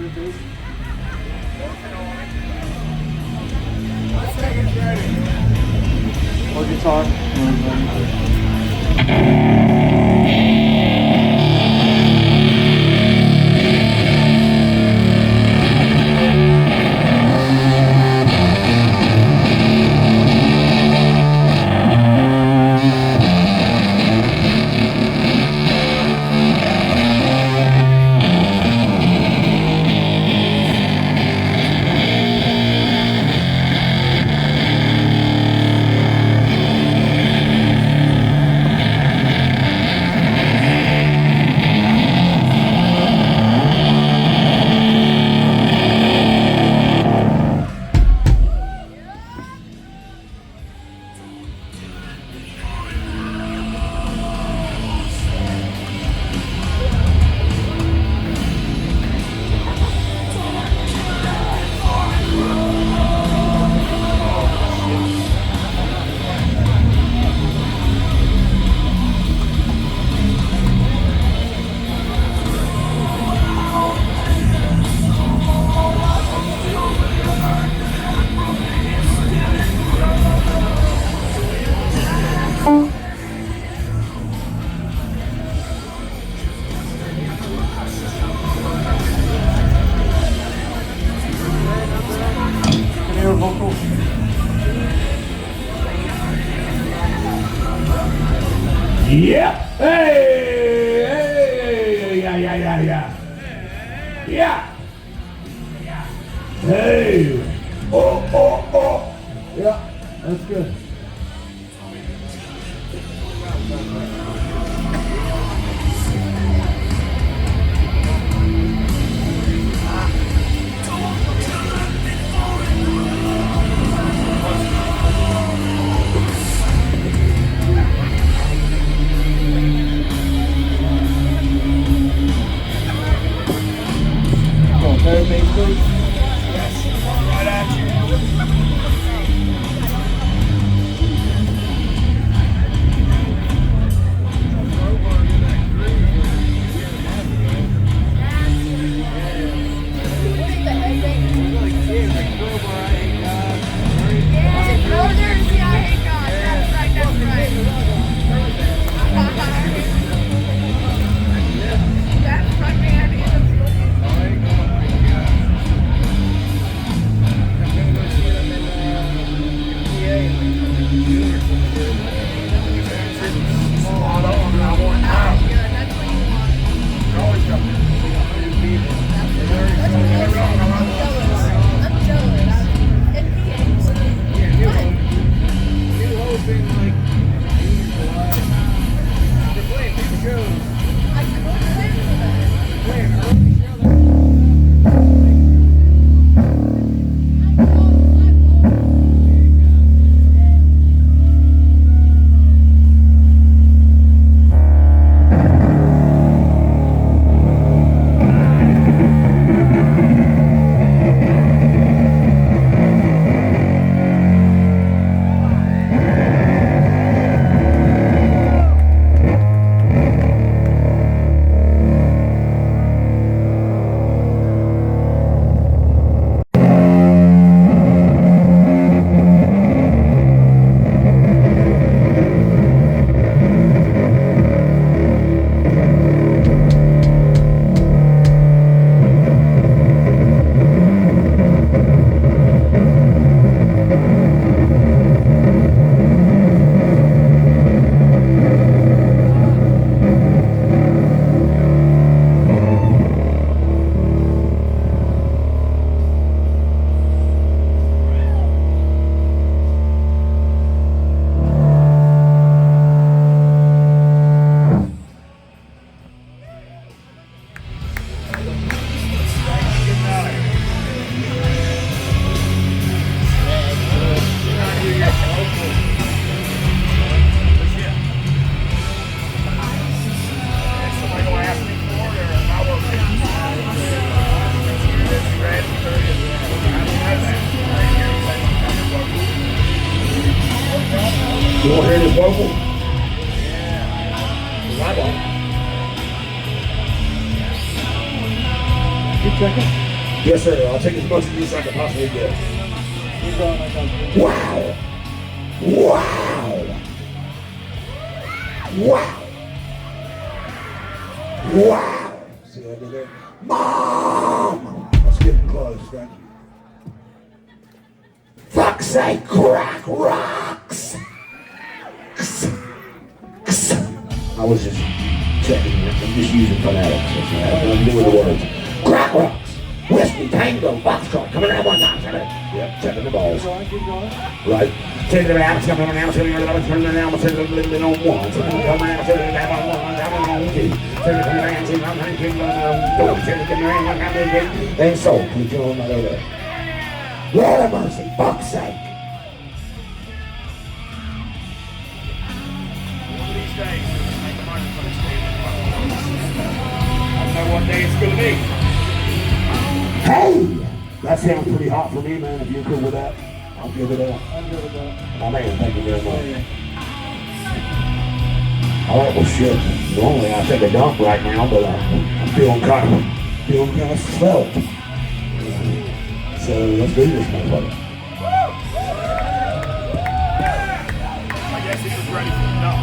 Or guitar. Vocal. Yeah. Hey. Hey. Yeah. Yeah. Hey. Oh. Yeah, that's good. Third base, please. Yes. Right at you. You want to hear this vocal? I don't. Keep checking. Yes, sir. I'll take as much of this as I can possibly get. Keep going, my God. Wow. Wow. Wow. Wow. See what I did there? Mom! Let's get close, thank you. Fuck's sake, crack rocks! I was just checking it. I'm just using phonetics. It has nothing to do with the words. Crack rocks! Whiskey, tango, foxtrot, coming around one time. Yep, checking the balls. Keep going. Right. Take it out, coming around, turning it around, turning it around, turning it on one. Turning it around, turning it around, one, turning it on two. Turning it around, turning it around, turning it around, turning it around, and so, keep going right over there. Lord of mercy, fuck's sake. One of these days, make a microphone stand. I don't know what day it's gonna be. Hey! That sounds pretty hot for me, man. If you're cool with that, I'll give it up. I'm good with that. My man, thank you very much. Yeah. Alright, well shit. Normally I take a dump right now, but I'm feeling kind of svelte. So let's do this, motherfucker. I guess he was ready for the dog.